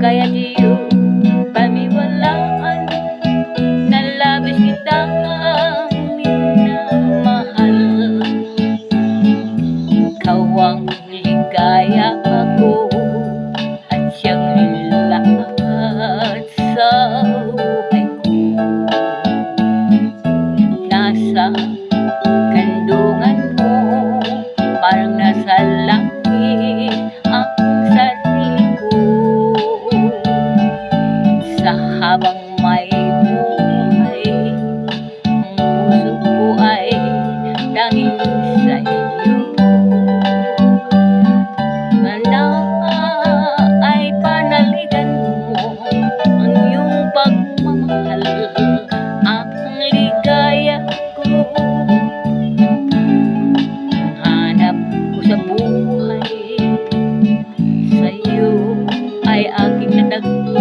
kaya diyo paniwalaan na labis kitang minamahal. Ikaw ang ligaya ako at siyang lahat sa buhay ko. Nasa kandungan mo, parang nasa langit ang sarili ko. Sa habang may buhay, ang puso ko ay dahil sa iyo. Na ay panaligan mo ang iyong pagmamahal, ang ligaya ko. Hanap ko sa buhay, sa iyo ay aking natagpuan.